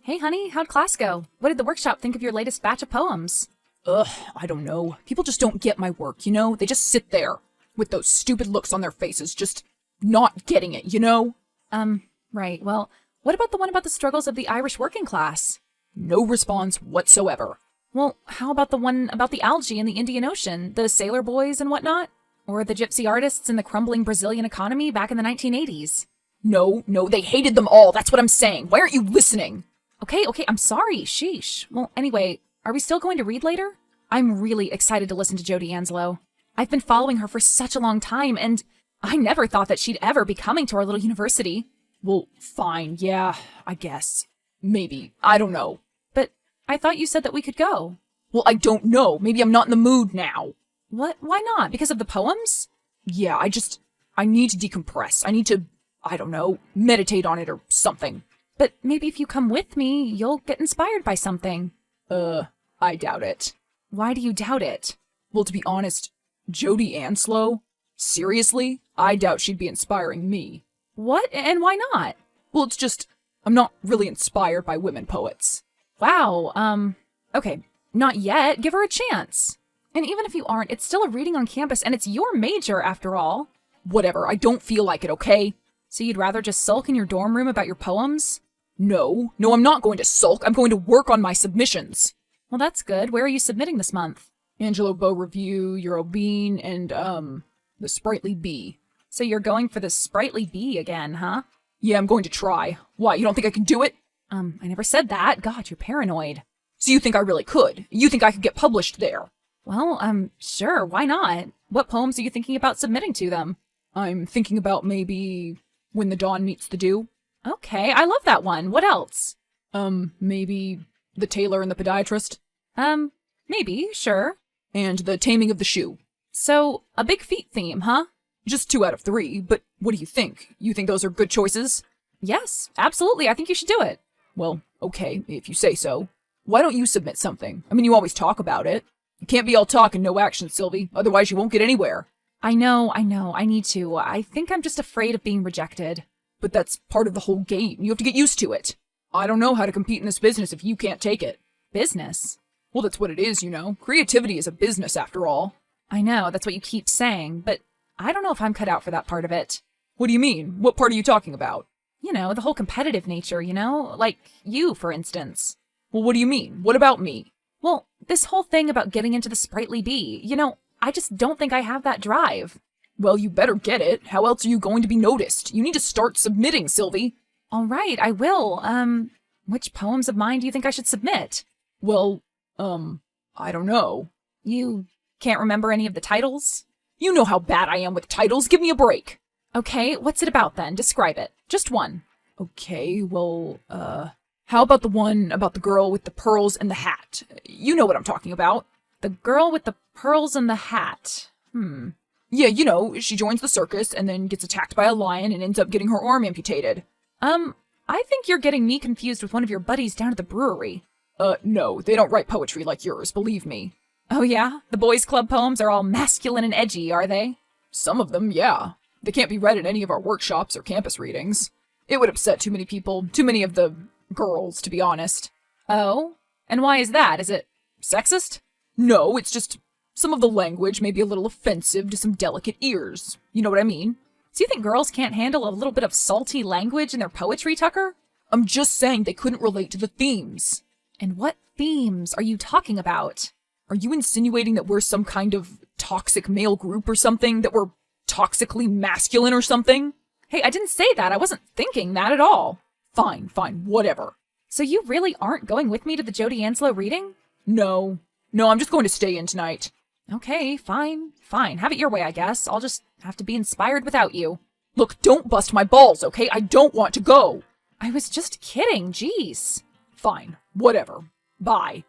Hey honey, how'd class go? What did the workshop think of your latest batch of poems? Ugh, I don't know. People just don't get my work, you know? They just sit there with those stupid looks on their faces, just not getting it, you know? Right. Well, what about the one about the struggles of the Irish working class? No response whatsoever. Well, how about the one about the algae in the Indian Ocean, the sailor boys and whatnot? Or the gypsy artists in the crumbling Brazilian economy back in the 1980s? No, they hated them all. That's what I'm saying. Why aren't you listening? Okay, I'm sorry. Sheesh. Well, anyway, are we still going to read later? I'm really excited to listen to Jodi Anslow. I've been following her for such a long time, and I never thought that she'd ever be coming to our little university. Well, fine, yeah, I guess. Maybe. I don't know. But I thought you said that we could go. Well, I don't know. Maybe I'm not in the mood now. What? Why not? Because of the poems? Yeah, I need to decompress. I need to, I don't know, meditate on it or something. But maybe if you come with me, you'll get inspired by something. I doubt it. Why do you doubt it? Well, to be honest, Jodi Anslow? Seriously? I doubt she'd be inspiring me. What? And why not? Well, it's just, I'm not really inspired by women poets. Wow, okay, not yet. Give her a chance. And even if you aren't, it's still a reading on campus, and it's your major, after all. Whatever, I don't feel like it, okay? So you'd rather just sulk in your dorm room about your poems? No, I'm not going to sulk. I'm going to work on my submissions. Well, that's good. Where are you submitting this month? Angelo Bow Review, Eurobean, and, the Sprightly Bee. So you're going for the Sprightly Bee again, huh? Yeah, I'm going to try. Why, you don't think I can do it? I never said that. God, you're paranoid. So you think I really could? You think I could get published there? Well, sure, why not? What poems are you thinking about submitting to them? I'm thinking about maybe When the Dawn Meets the Dew. Okay, I love that one. What else? Maybe The Tailor and the Podiatrist. Maybe, sure. And The Taming of the Shoe. So, a big feet theme, huh? Just 2 out of 3, but what do you think? You think those are good choices? Yes, absolutely. I think you should do it. Well, okay, if you say so. Why don't you submit something? I mean, you always talk about it. You can't be all talk and no action, Sylvie. Otherwise you won't get anywhere. I know. I need to. I think I'm just afraid of being rejected. But that's part of the whole game. You have to get used to it. I don't know how to compete in this business if you can't take it. Business? Well, that's what it is, you know. Creativity is a business, after all. I know, that's what you keep saying, but I don't know if I'm cut out for that part of it. What do you mean? What part are you talking about? You know, the whole competitive nature, you know? Like you, for instance. Well, what do you mean? What about me? Well, this whole thing about getting into the Sprightly Bee, you know, I just don't think I have that drive. Well, you better get it. How else are you going to be noticed? You need to start submitting, Sylvie. All right, I will. Which poems of mine do you think I should submit? Well, I don't know. You can't remember any of the titles? You know how bad I am with titles. Give me a break. Okay, what's it about then? Describe it. Just one. Okay, well, how about the one about the girl with the pearls and the hat? You know what I'm talking about. The girl with the pearls and the hat. Yeah, you know, she joins the circus and then gets attacked by a lion and ends up getting her arm amputated. I think you're getting me confused with one of your buddies down at the brewery. No, they don't write poetry like yours, believe me. Oh yeah? The boys' club poems are all masculine and edgy, are they? Some of them, yeah. They can't be read at any of our workshops or campus readings. It would upset too many people, too many of the girls, to be honest. Oh? And why is that? Is it sexist? No, it's just some of the language may be a little offensive to some delicate ears. You know what I mean? So you think girls can't handle a little bit of salty language in their poetry, Tucker? I'm just saying they couldn't relate to the themes. And what themes are you talking about? Are you insinuating that we're some kind of toxic male group or something? That we're toxically masculine or something? Hey, I didn't say that. I wasn't thinking that at all. Fine, whatever. So you really aren't going with me to the Jodi Anslow reading? No, I'm just going to stay in tonight. Okay, fine. Have it your way, I guess. I'll just have to be inspired without you. Look, don't bust my balls, okay? I don't want to go. I was just kidding, jeez. Fine, whatever. Bye.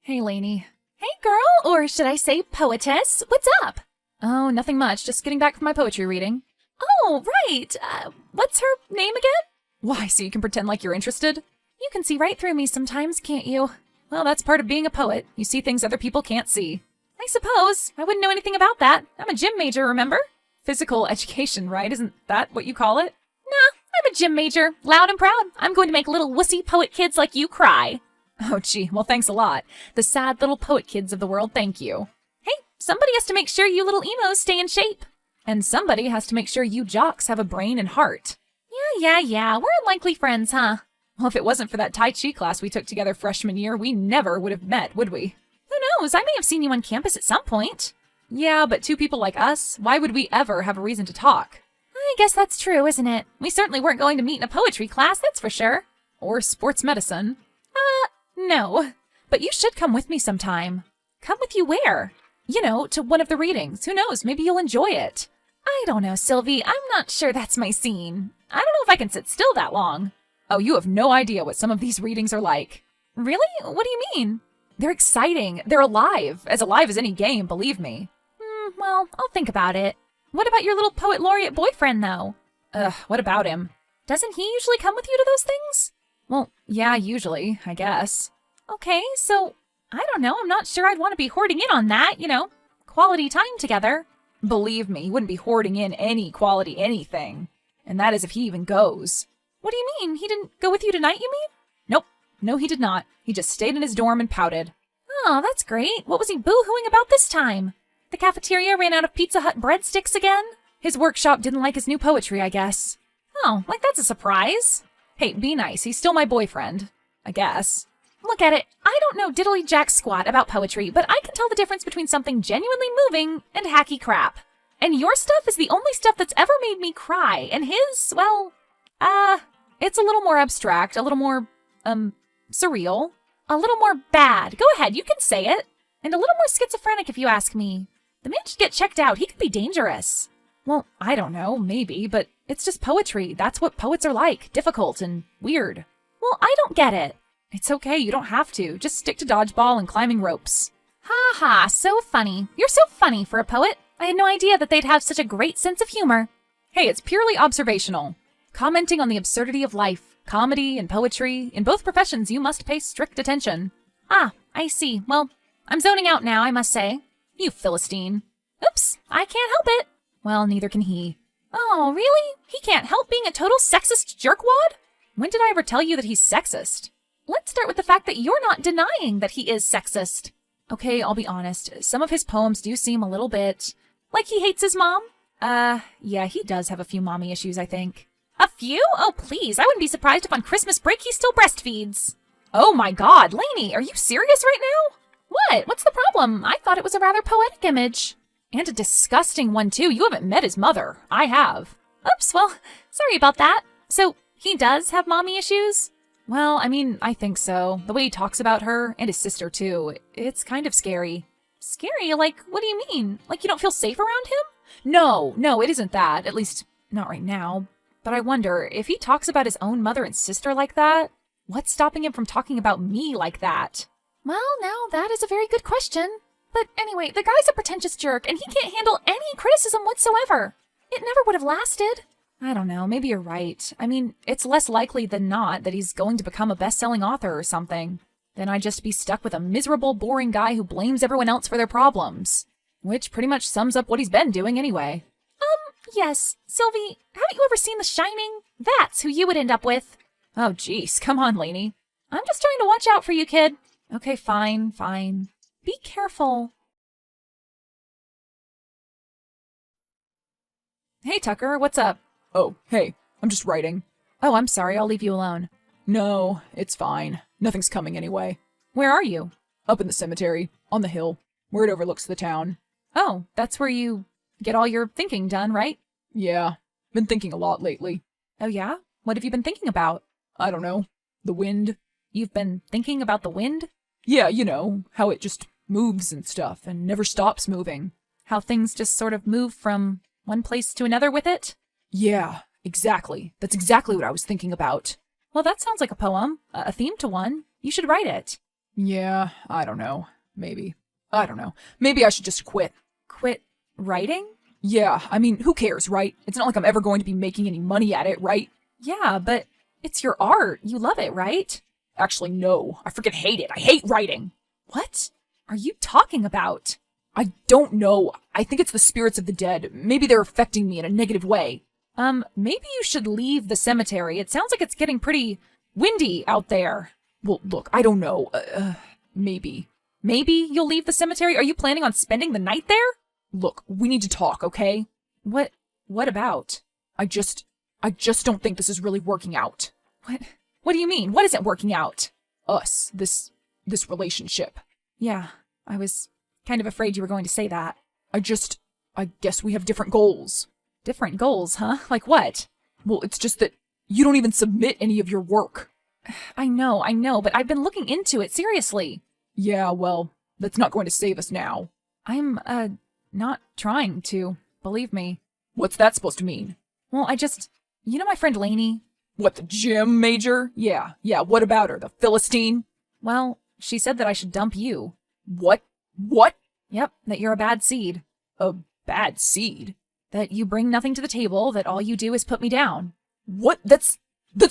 Hey, Lainey. Hey, girl, or should I say poetess? What's up? Oh, nothing much. Just getting back from my poetry reading. Oh, right. What's her name again? Why, so you can pretend like you're interested? You can see right through me sometimes, can't you? Well, that's part of being a poet. You see things other people can't see. I suppose. I wouldn't know anything about that. I'm a gym major, remember? Physical education, right? Isn't that what you call it? Nah, I'm a gym major, loud and proud. I'm going to make little wussy poet kids like you cry. Oh, gee, well, thanks a lot. The sad little poet kids of the world, thank you. Hey, somebody has to make sure you little emos stay in shape. And somebody has to make sure you jocks have a brain and heart. Yeah. We're unlikely friends, huh? Well, if it wasn't for that Tai Chi class we took together freshman year, we never would have met, would we? Who knows? I may have seen you on campus at some point. Yeah, but two people like us, why would we ever have a reason to talk? I guess that's true, isn't it? We certainly weren't going to meet in a poetry class, that's for sure. Or sports medicine. No. But you should come with me sometime. Come with you where? You know, to one of the readings. Who knows? Maybe you'll enjoy it. I don't know, Sylvie. I'm not sure that's my scene. I don't know if I can sit still that long. Oh, you have no idea what some of these readings are like. Really? What do you mean? They're exciting. They're alive as any game, believe me. Well, I'll think about it. What about your little poet laureate boyfriend, though? What about him? Doesn't he usually come with you to those things? Well, yeah, usually, I guess. Okay, so, I don't know. I'm not sure I'd want to be hoarding in on that, quality time together. Believe me, he wouldn't be hoarding in any quality anything. And that is if he even goes. What do you mean? He didn't go with you tonight, you mean? Nope. No, he did not. He just stayed in his dorm and pouted. Oh, that's great. What was he boo-hooing about this time? The cafeteria ran out of Pizza Hut breadsticks again? His workshop didn't like his new poetry, I guess. Oh, like that's a surprise. Hey, be nice. He's still my boyfriend. I guess. Look at it. I don't know diddly jack squat about poetry, but I can tell the difference between something genuinely moving and hacky crap. And your stuff is the only stuff that's ever made me cry, and his, well, it's a little more abstract, a little more, surreal. A little more bad. Go ahead, you can say it. And a little more schizophrenic if you ask me. The man should get checked out. He could be dangerous. Well, I don't know, maybe, but it's just poetry. That's what poets are like. Difficult and weird. Well, I don't get it. It's okay, you don't have to. Just stick to dodgeball and climbing ropes. Ha ha, so funny. You're so funny for a poet. I had no idea that they'd have such a great sense of humor. Hey, it's purely observational. Commenting on the absurdity of life, comedy and poetry. In both professions, you must pay strict attention. Ah, I see. Well, I'm zoning out now, I must say. You Philistine. Oops, I can't help it. Well, neither can he. Oh, really? He can't help being a total sexist jerkwad? When did I ever tell you that he's sexist? Let's start with the fact that you're not denying that he is sexist. Okay, I'll be honest. Some of his poems do seem a little bit... Like he hates his mom? Yeah, he does have a few mommy issues, I think. A few? Oh, please. I wouldn't be surprised if on Christmas break he still breastfeeds. Oh my god, Lainey, are you serious right now? What? What's the problem? I thought it was a rather poetic image. And a disgusting one, too. You haven't met his mother. I have. Oops, well, sorry about that. So, he does have mommy issues? Well, I mean, I think so. The way he talks about her, and his sister, too, it's kind of scary. Scary? Like, what do you mean? Like you don't feel safe around him? No, it isn't that. At least, not right now. But I wonder, if he talks about his own mother and sister like that, what's stopping him from talking about me like that? Well, now that is a very good question. But anyway, the guy's a pretentious jerk, and he can't handle any criticism whatsoever. It never would have lasted. I don't know, maybe you're right. I mean, it's less likely than not that he's going to become a best-selling author or something. Then I'd just be stuck with a miserable, boring guy who blames everyone else for their problems. Which pretty much sums up what he's been doing anyway. Yes. Sylvie, haven't you ever seen The Shining? That's who you would end up with. Oh, jeez, come on, Lainey. I'm just trying to watch out for you, kid. Okay, fine. Be careful. Hey, Tucker, what's up? Oh, hey, I'm just writing. Oh, I'm sorry, I'll leave you alone. No, it's fine. Nothing's coming anyway. Where are you? Up in the cemetery, on the hill, where it overlooks the town. Oh, that's where you get all your thinking done, right? Yeah, been thinking a lot lately. Oh, yeah? What have you been thinking about? I don't know. The wind. You've been thinking about the wind? Yeah, you know, how it just moves and stuff and never stops moving. How things just sort of move from one place to another with it? Yeah, exactly. That's exactly what I was thinking about. Well, that sounds like a poem, a theme to one. You should write it. Yeah, I don't know. Maybe. I don't know. Maybe I should just quit. Quit writing? Yeah, I mean, who cares, right? It's not like I'm ever going to be making any money at it, right? Yeah, but it's your art. You love it, right? Actually, no. I freaking hate it. I hate writing. What are you talking about? I don't know. I think it's the spirits of the dead. Maybe they're affecting me in a negative way. Maybe you should leave the cemetery. It sounds like it's getting pretty windy out there. Well, look, I don't know. Maybe. Maybe you'll leave the cemetery? Are you planning on spending the night there? Look, we need to talk, okay? What about? I just don't think this is really working out. What do you mean? What isn't working out? Us, this relationship. Yeah, I was kind of afraid you were going to say that. I guess we have different goals. Different goals, huh? Like what? Well, it's just that you don't even submit any of your work. I know, but I've been looking into it seriously. Yeah, well, that's not going to save us now. I'm, not trying to, believe me. What's that supposed to mean? Well, you know my friend Lainey? What, the gym major? Yeah, what about her, the Philistine? Well, she said that I should dump you. What? Yep, that you're a bad seed. A bad seed? That you bring nothing to the table, that all you do is put me down. What? That's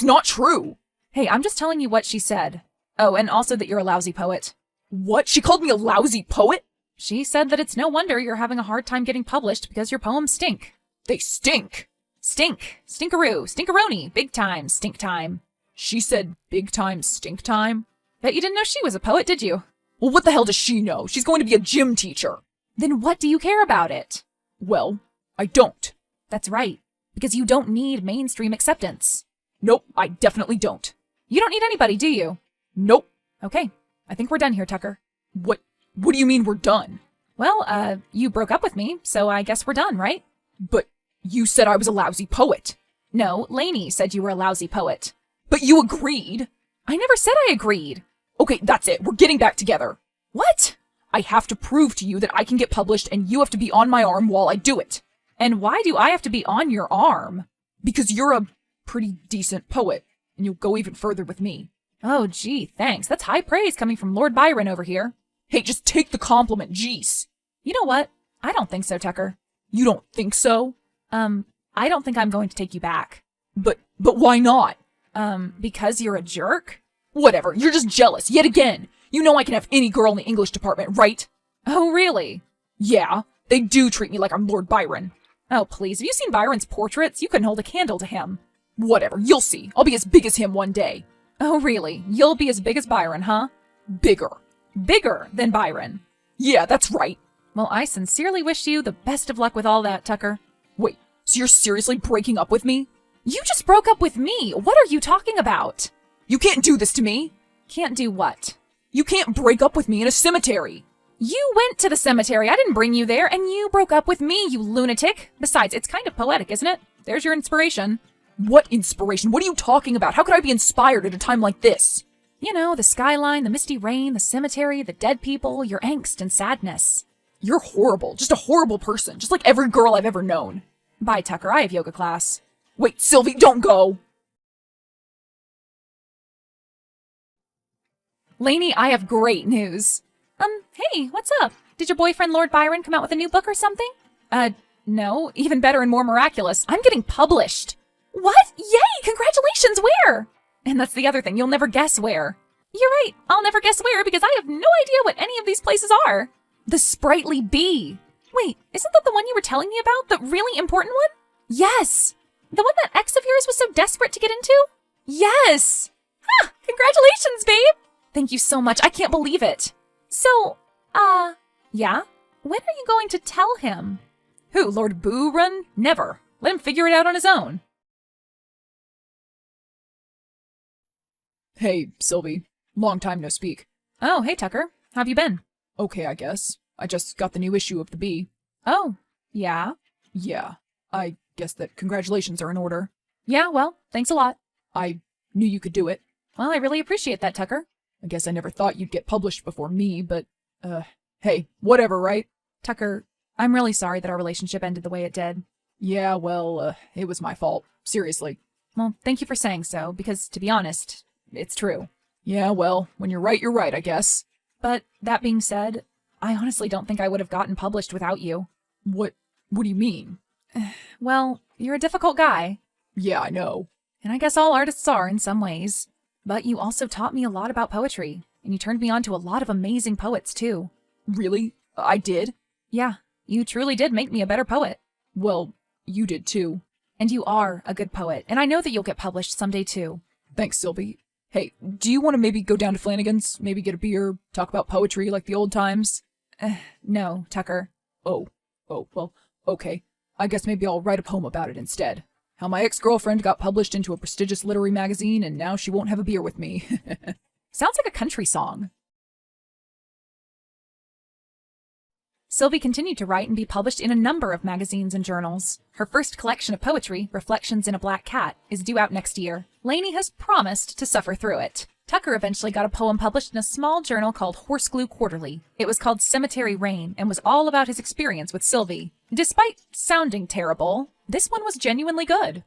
not true. Hey, I'm just telling you what she said. Oh, and also that you're a lousy poet. What? She called me a lousy poet? She said that it's no wonder you're having a hard time getting published because your poems stink. They stink. Stink. Stinkaroo. Stinkaroni. Big time. Stink time. She said big time stink time? Bet you didn't know she was a poet, did you? Well, what the hell does she know? She's going to be a gym teacher. Then what do you care about it? Well, I don't. That's right. Because you don't need mainstream acceptance. Nope, I definitely don't. You don't need anybody, do you? Nope. Okay, I think we're done here, Tucker. What do you mean we're done? Well, you broke up with me, so I guess we're done, right? But you said I was a lousy poet. No, Lainey said you were a lousy poet. But you agreed. I never said I agreed. Okay, that's it. We're getting back together. What? I have to prove to you that I can get published and you have to be on my arm while I do it. And why do I have to be on your arm? Because you're a pretty decent poet, and you'll go even further with me. Oh, gee, thanks. That's high praise coming from Lord Byron over here. Hey, just take the compliment, jeez. You know what? I don't think so, Tucker. You don't think so? I don't think I'm going to take you back. But why not? Because you're a jerk? Whatever, you're just jealous, yet again. You know I can have any girl in the English department, right? Oh, really? Yeah, they do treat me like I'm Lord Byron. Oh, please, have you seen Byron's portraits? You couldn't hold a candle to him. Whatever, you'll see. I'll be as big as him one day. Oh, really? You'll be as big as Byron, huh? Bigger. Bigger than Byron. Yeah, that's right. Well, I sincerely wish you the best of luck with all that, Tucker. Wait, so you're seriously breaking up with me? You just broke up with me. What are you talking about? You can't do this to me. Can't do what? You can't break up with me in a cemetery. You went to the cemetery. I didn't bring you there, and you broke up with me, you lunatic. Besides, it's kind of poetic, isn't it? There's your inspiration. What inspiration? What are you talking about? How could I be inspired at a time like this? You know, the skyline, the misty rain, the cemetery, the dead people, your angst and sadness. You're horrible. Just a horrible person. Just like every girl I've ever known. Bye, Tucker. I have yoga class. Wait, Sylvie, don't go! Lainey, I have great news. Hey, what's up? Did your boyfriend Lord Byron come out with a new book or something? No. Even better and more miraculous. I'm getting published. What? Yay! Congratulations! Where? And that's the other thing. You'll never guess where. You're right. I'll never guess where because I have no idea what any of these places are. The Sprightly Bee. Wait, isn't that the one you were telling me about? The really important one? Yes. The one that ex of yours was so desperate to get into? Yes. Ha! Congratulations, babe. Thank you so much. I can't believe it. So, yeah? When are you going to tell him? Who, Lord Boo Run? Never. Let him figure it out on his own. Hey, Sylvie. Long time no speak. Oh, hey, Tucker. How've you been? Okay, I guess. I just got the new issue of the Bee. Oh, yeah? Yeah. I guess that congratulations are in order. Yeah, well, thanks a lot. I knew you could do it. Well, I really appreciate that, Tucker. I guess I never thought you'd get published before me, but, hey, whatever, right? Tucker, I'm really sorry that our relationship ended the way it did. Yeah, well, it was my fault. Seriously. Well, thank you for saying so, because, to be honest, it's true. Yeah, well, when you're right, I guess. But, that being said, I honestly don't think I would have gotten published without you. What do you mean? Well, you're a difficult guy. Yeah, I know. And I guess all artists are in some ways. But you also taught me a lot about poetry, and you turned me on to a lot of amazing poets, too. Really? I did? Yeah, you truly did make me a better poet. Well, you did too. And you are a good poet, and I know that you'll get published someday too. Thanks, Sylvie. Hey, do you want to maybe go down to Flanagan's, maybe get a beer, talk about poetry like the old times? No, Tucker. Oh, well, okay. I guess maybe I'll write a poem about it instead. How my ex-girlfriend got published into a prestigious literary magazine, and now she won't have a beer with me. Sounds like a country song. Sylvie continued to write and be published in a number of magazines and journals. Her first collection of poetry, Reflections in a Black Cat, is due out next year. Lainey has promised to suffer through it. Tucker eventually got a poem published in a small journal called Horseglue Quarterly. It was called Cemetery Rain and was all about his experience with Sylvie. Despite sounding terrible, this one was genuinely good.